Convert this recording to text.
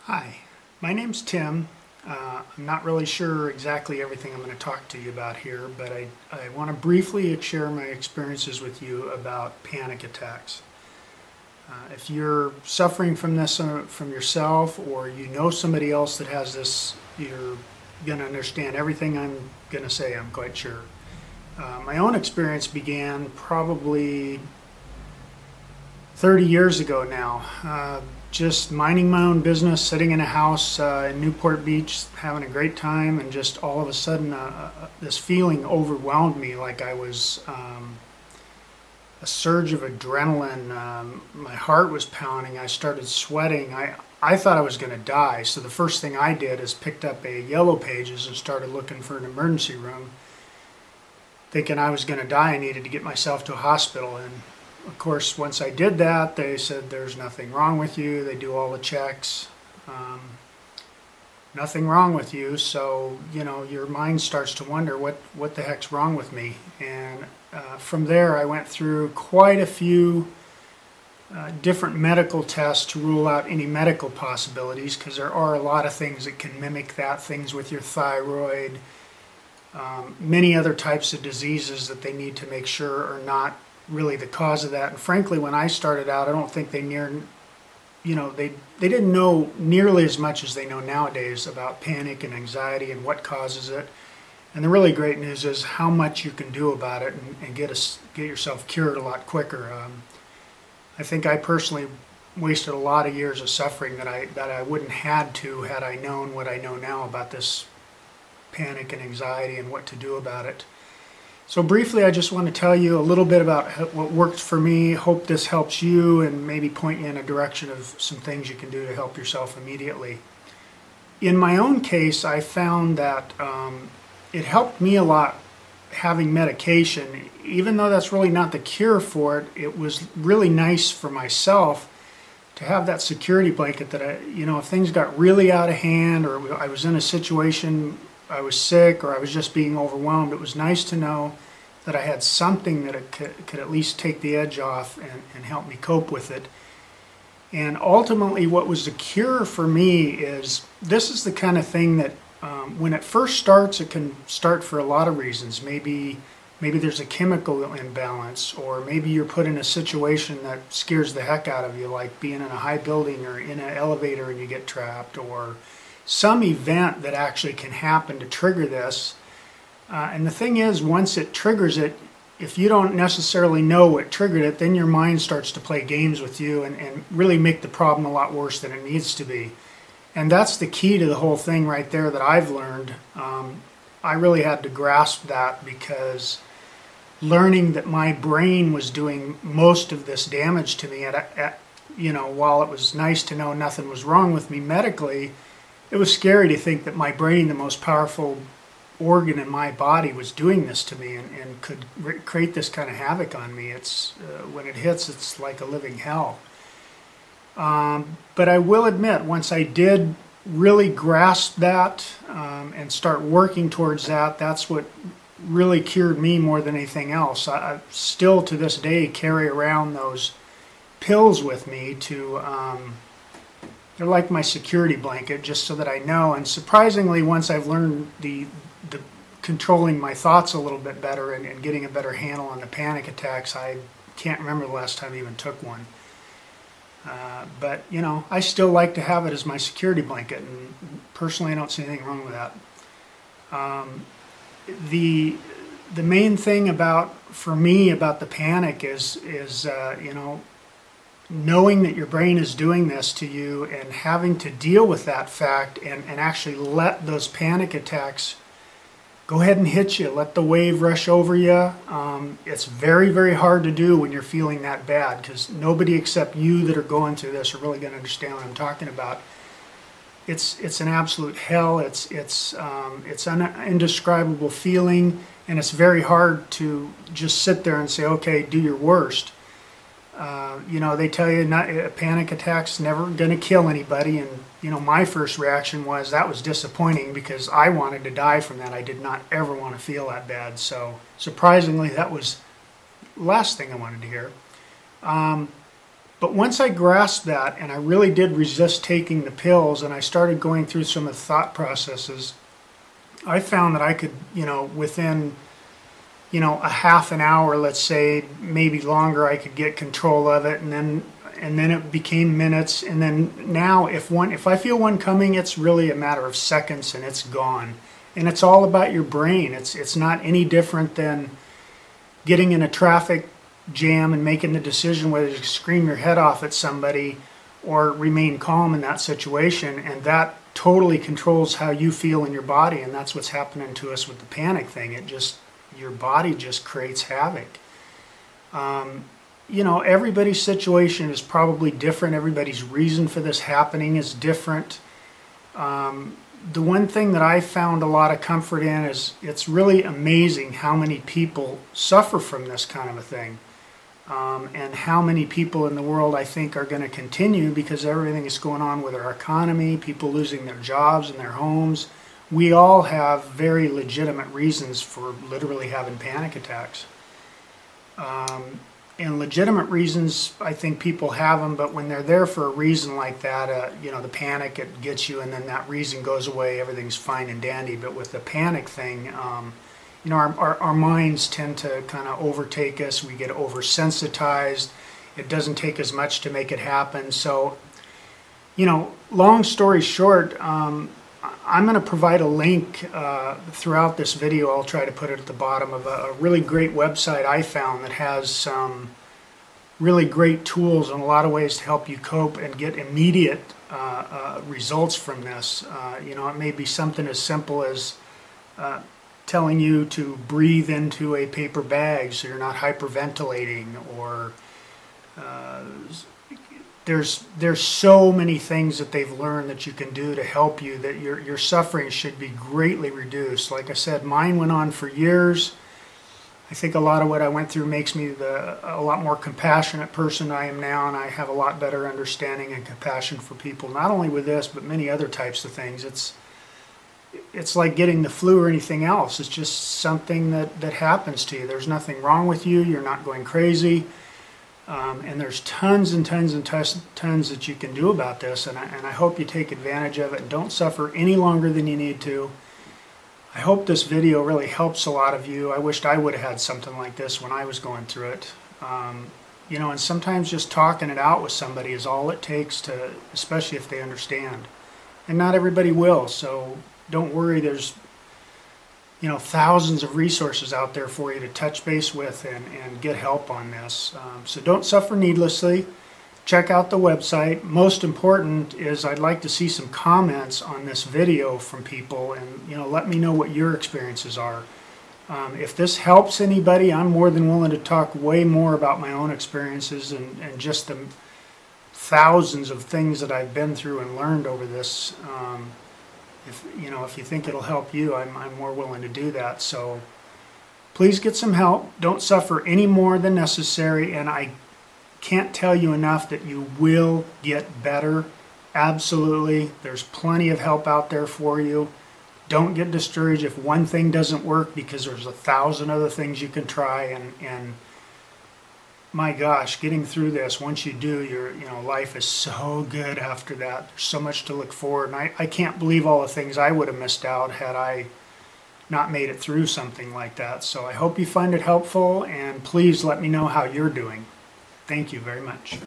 Hi, my name's Tim. I'm not really sure exactly everything I'm going to talk to you about here, but I want to briefly share my experiences with you about panic attacks. If you're suffering from this from yourself, or you know somebody else that has this, you're going to understand everything I'm going to say, I'm quite sure. My own experience began probably 30 years ago now. Just minding my own business, sitting in a house in Newport Beach, having a great time, and just all of a sudden this feeling overwhelmed me like I was a surge of adrenaline. My heart was pounding. I started sweating. I thought I was going to die. So the first thing I did is picked up a Yellow Pages and started looking for an emergency room, thinking I was going to die. I needed to get myself to a hospital. And of course, once I did that, they said there's nothing wrong with you. They do all the checks. Nothing wrong with you. So, you know, your mind starts to wonder what the heck's wrong with me. And from there, I went through quite a few different medical tests to rule out any medical possibilities, because there are a lot of things that can mimic that, things with your thyroid, many other types of diseases that they need to make sure are not really the cause of that. And frankly, when I started out, I don't think they didn't know nearly as much as they know nowadays about panic and anxiety and what causes it. And the really great news is how much you can do about it and get yourself cured a lot quicker. I think I personally wasted a lot of years of suffering that I wouldn't had to had I known what I know now about this panic and anxiety and what to do about it. So briefly, I just want to tell you a little bit about what worked for me. Hope this helps you and maybe point you in a direction of some things you can do to help yourself immediately. In my own case, I found that it helped me a lot having medication. Even though that's really not the cure for it, it was really nice for myself to have that security blanket that if things got really out of hand, or I was in a situation, I was sick, or I was just being overwhelmed, it was nice to know that I had something that could at least take the edge off and help me cope with it. And ultimately, what was the cure for me is, this is the kind of thing that when it first starts, it can start for a lot of reasons. Maybe there's a chemical imbalance, or maybe you're put in a situation that scares the heck out of you, like being in a high building or in an elevator and you get trapped, or some event that actually can happen to trigger this. And the thing is, once it triggers it, if you don't necessarily know what triggered it, then your mind starts to play games with you and really make the problem a lot worse than it needs to be. And that's the key to the whole thing right there that I've learned. I really had to grasp that, because learning that my brain was doing most of this damage to me, while it was nice to know nothing was wrong with me medically, it was scary to think that my brain, the most powerful organ in my body, was doing this to me and could create this kind of havoc on me. It's when it hits, it's like a living hell. But I will admit, once I did really grasp that and start working towards that, that's what really cured me more than anything else. I still to this day carry around those pills with me to they're like my security blanket, just so that I know. And surprisingly, once I've learned the controlling my thoughts a little bit better and getting a better handle on the panic attacks, I can't remember the last time I even took one. But I still like to have it as my security blanket, and personally I don't see anything wrong with that. The main thing for me about the panic is knowing that your brain is doing this to you, and having to deal with that fact and actually let those panic attacks go ahead and hit you. Let the wave rush over you. It's very, very hard to do when you're feeling that bad, because nobody except you that are going through this are really going to understand what I'm talking about. It's an absolute hell. It's an indescribable feeling, and it's very hard to just sit there and say, okay, do your worst. They tell you a panic attack's never going to kill anybody, and my first reaction was that was disappointing, because I wanted to die from that. I did not ever want to feel that bad. So surprisingly, that was the last thing I wanted to hear. But once I grasped that, and I really did resist taking the pills, and I started going through some of the thought processes, I found that I could, within, a half an hour, let's say, maybe longer, I could get control of it, and then it became minutes, and then now if I feel one coming, it's really a matter of seconds, and it's gone. And it's all about your brain. It's not any different than getting in a traffic jam and making the decision whether to scream your head off at somebody or remain calm in that situation, and that totally controls how you feel in your body. And that's what's happening to us with the panic thing. Your body just creates havoc. Everybody's situation is probably different. Everybody's reason for this happening is different. The one thing that I found a lot of comfort in is it's really amazing how many people suffer from this kind of a thing. And how many people in the world I think are going to continue because everything is going on with our economy, people losing their jobs and their homes. We all have very legitimate reasons for literally having panic attacks. And legitimate reasons, I think people have them, but when they're there for a reason like that, the panic, it gets you, and then that reason goes away, everything's fine and dandy. But with the panic thing, our minds tend to kind of overtake us. We get oversensitized. It doesn't take as much to make it happen. So, long story short, I'm going to provide a link throughout this video. I'll try to put it at the bottom of a really great website I found that has some really great tools and a lot of ways to help you cope and get immediate results from this. It may be something as simple as telling you to breathe into a paper bag so you're not hyperventilating, or there's so many things that they've learned that you can do to help you, that your suffering should be greatly reduced. Like I said, mine went on for years. I think a lot of what I went through makes me a lot more compassionate person I am now, and I have a lot better understanding and compassion for people, not only with this, but many other types of things. It's like getting the flu or anything else. It's just something that happens to you. There's nothing wrong with you. You're not going crazy. And there's tons and tons and tons that you can do about this. And I hope you take advantage of it and don't suffer any longer than you need to. I hope this video really helps a lot of you. I wished I would have had something like this when I was going through it. And sometimes just talking it out with somebody is all it takes to, especially if they understand. And not everybody will, so don't worry. There's thousands of resources out there for you to touch base with and get help on this. So don't suffer needlessly. Check out the website. Most important is I'd like to see some comments on this video from people, and let me know what your experiences are. If this helps anybody, I'm more than willing to talk way more about my own experiences and just the thousands of things that I've been through and learned over this. If you think it'll help you, I'm more willing to do that. So please get some help. Don't suffer any more than necessary, and I can't tell you enough that you will get better. Absolutely. There's plenty of help out there for you. Don't get discouraged if one thing doesn't work, because there's 1,000 other things you can try, and my gosh, getting through this, once you do, your life is so good after that. There's so much to look forward, and I can't believe all the things I would have missed out had I not made it through something like that. So I hope you find it helpful, and please let me know how you're doing. Thank you very much.